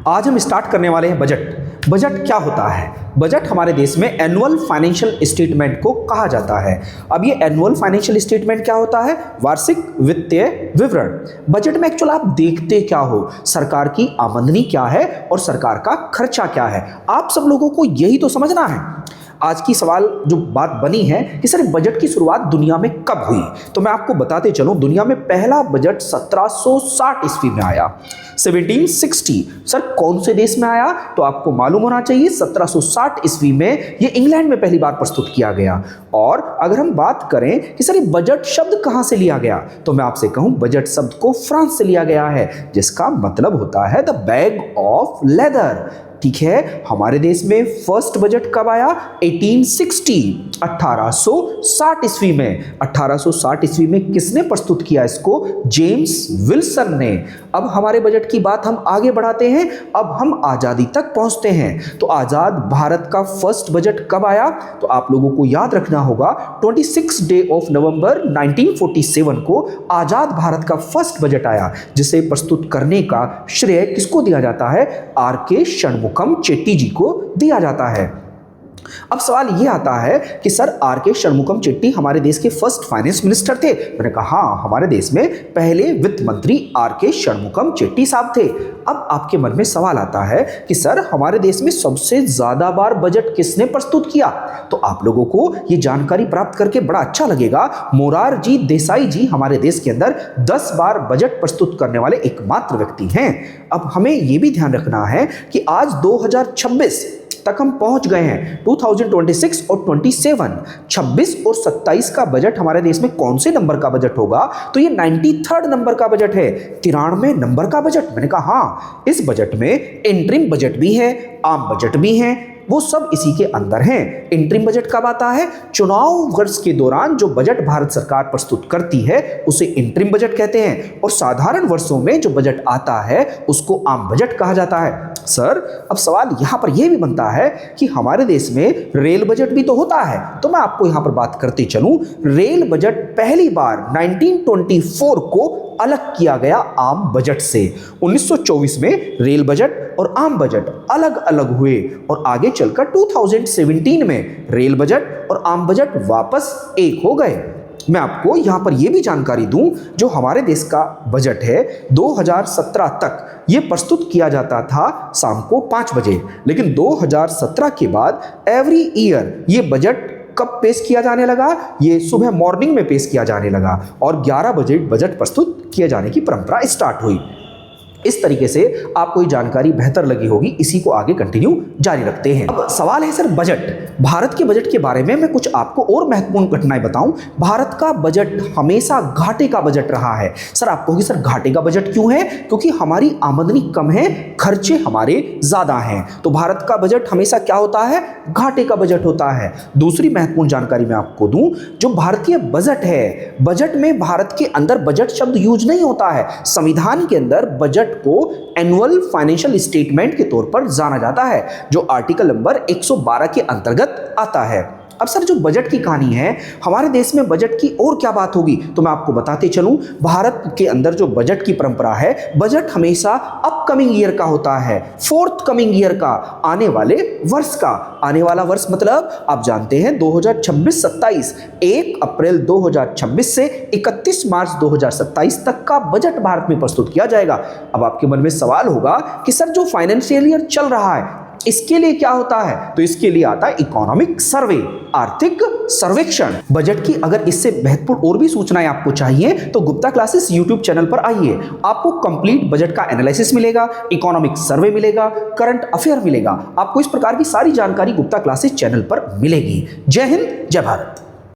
आज हम स्टार्ट करने वाले हैं बजट। बजट क्या होता है? बजट हमारे देश में एनुअल फाइनेंशियल स्टेटमेंट को कहा जाता है। अब ये एनुअल फाइनेंशियल स्टेटमेंट क्या होता है? वार्षिक वित्तीय विवरण। बजट में एक्चुअल आप देखते क्या हो, सरकार की आमदनी क्या है और सरकार का खर्चा क्या है। आप सब लोगों को यही तो समझना है। आज की सवाल जो बात बनी है कि सर बजट की शुरुआत दुनिया में कब हुई, तो मैं आपको बताते चलूं, दुनिया में पहला बजट 1760 ईस्वी में आया, 1760। सर कौन से देश में आया? तो आपको मालूम होना चाहिए 1760 ईस्वी में ये इंग्लैंड में पहली बार प्रस्तुत किया गया। और अगर हम बात करें कि सर ये बजट शब्द कहां से लिया गया, तो मैं आपसे कहूं बजट शब्द को फ्रांस से लिया गया है, जिसका मतलब होता है द बैग ऑफ लेदर। ठीक है, हमारे देश में फर्स्ट बजट कब आया? 1860, 1860 ईस्वी में। 1860 ईस्वी में किसने प्रस्तुत किया इसको? जेम्स विल्सन ने। अब हमारे बजट की बात हम आगे बढ़ाते हैं, अब हम आज़ादी तक पहुंचते हैं। तो आज़ाद भारत का फर्स्ट बजट कब आया? तो आप लोगों को याद रखना होगा 26 डे ऑफ नवंबर 1947 को आज़ाद भारत का फर्स्ट बजट आया, जिसे प्रस्तुत करने का श्रेय किसको दिया जाता है? R.K. षणमुखम चेट्टी जी को दिया जाता है। अब सवाल यह आता है कि सर R.K. षणमुखम चेट्टी हमारे देश के फर्स्ट फाइनेंस मिनिस्टर थे। मैंने कहा हाँ, हमारे देश में पहले वित्त मंत्री R.K. षणमुखम चेट्टी साहब थे। अब आपके मन में सवाल आता है कि सर हमारे देश में सबसे ज्यादा बार बजट किसने प्रस्तुत किया? तो आप लोगों को यह जानकारी प्राप्त करके बड़ा अच्छा लगेगा। मोरारजी देसाई जी हमारे देश के अंदर 10 बार बजट प्रस्तुत करने वाले एकमात्र व्यक्ति हैं। अब हमें यह भी ध्यान रखना है कि आज 2026 तक हम पहुंच गए हैं। 2026 और 26 और 27 का बजट हमारे देश में कौन से नंबर का बजट होगा? तो ये 93rd नंबर का बजट है, 93 नंबर का बजट। मैंने कहा हाँ, इस बजट में इंटरिम बजट भी है, आम बजट भी है, वो सब इसी के अंदर हैं। इंटरिम बजट कब आता है? चुनाव वर्ष के दौरान जो बजट भारत सरकार प्रस्तुत करती है उसे इंटरिम बजट कहते हैं, और साधारण वर्षों में जो बजट आता है उसको आम बजट कहा जाता है। सर अब सवाल यहां पर यह भी बनता है कि हमारे देश में रेल बजट भी तो होता है, तो मैं आपको यहां पर बात करते चलूं। रेल बजट पहली बार 1924 को अलग किया गया आम बजट से। 1924 में रेल बजट और आम बजट अलग अलग हुए, और आगे चलकर 2017 में रेल बजट और आम बजट वापस एक हो गए। मैं आपको यहां पर यह भी जानकारी दूं, जो हमारे देश का बजट है 2017 तक ये प्रस्तुत किया जाता था शाम को 5 बजे, लेकिन 2017 के बाद एवरी ईयर ये बजट कब पेश किया जाने लगा? ये सुबह मॉर्निंग में पेश किया जाने लगा, और 11 बजे बजट प्रस्तुत किए जाने की परंपरा स्टार्ट हुई। इस तरीके से आपको ये जानकारी बेहतर लगी होगी, इसी को आगे कंटिन्यू जारी रखते हैं। अब सवाल है सर बजट, भारत के बजट के बारे में मैं कुछ आपको और महत्वपूर्ण घटनाएं बताऊं। भारत का बजट हमेशा घाटे का बजट रहा है। सर आप कहोगे सर घाटे का बजट क्यों है? क्योंकि हमारी आमदनी कम है, खर्चे हमारे ज्यादा हैं, तो भारत का बजट हमेशा क्या होता है? घाटे का बजट होता है। दूसरी महत्वपूर्ण जानकारी मैं आपको दूं, जो भारतीय बजट है, बजट में भारत के अंदर बजट शब्द यूज नहीं होता है। संविधान के अंदर बजट को एनुअल फाइनेंशियल स्टेटमेंट के तौर पर जाना जाता है, जो आर्टिकल नंबर 112 के अंतर्गत आता है। अब सर जो बजट की कहानी है, हमारे देश में बजट की और क्या बात होगी, तो मैं आपको बताते चलूं। भारत के अंदर जो बजट की परंपरा है, बजट हमेशा अपकमिंग ईयर का होता है, फोर्थ कमिंग ईयर का, आने वाले वर्ष का। आने वाला वर्ष मतलब आप जानते हैं 2026-27, 1 अप्रैल 2026 से 31 मार्च 2027 तक का बजट भारत में प्रस्तुत किया जाएगा। अब आपके मन में सवाल होगा कि सर जो फाइनेंशियल ईयर चल रहा है इसके लिए क्या होता है? तो इसके लिए आता है इकोनॉमिक सर्वे, आर्थिक सर्वेक्षण। बजट की अगर इससे महत्वपूर्ण और भी सूचनाएं आपको चाहिए तो गुप्ता क्लासेस यूट्यूब चैनल पर आइए, आपको कंप्लीट बजट का एनालिसिस मिलेगा, इकोनॉमिक सर्वे मिलेगा, करंट अफेयर मिलेगा। आपको इस प्रकार की सारी जानकारी गुप्ता क्लासेस चैनल पर मिलेगी। जय हिंद, जय भारत।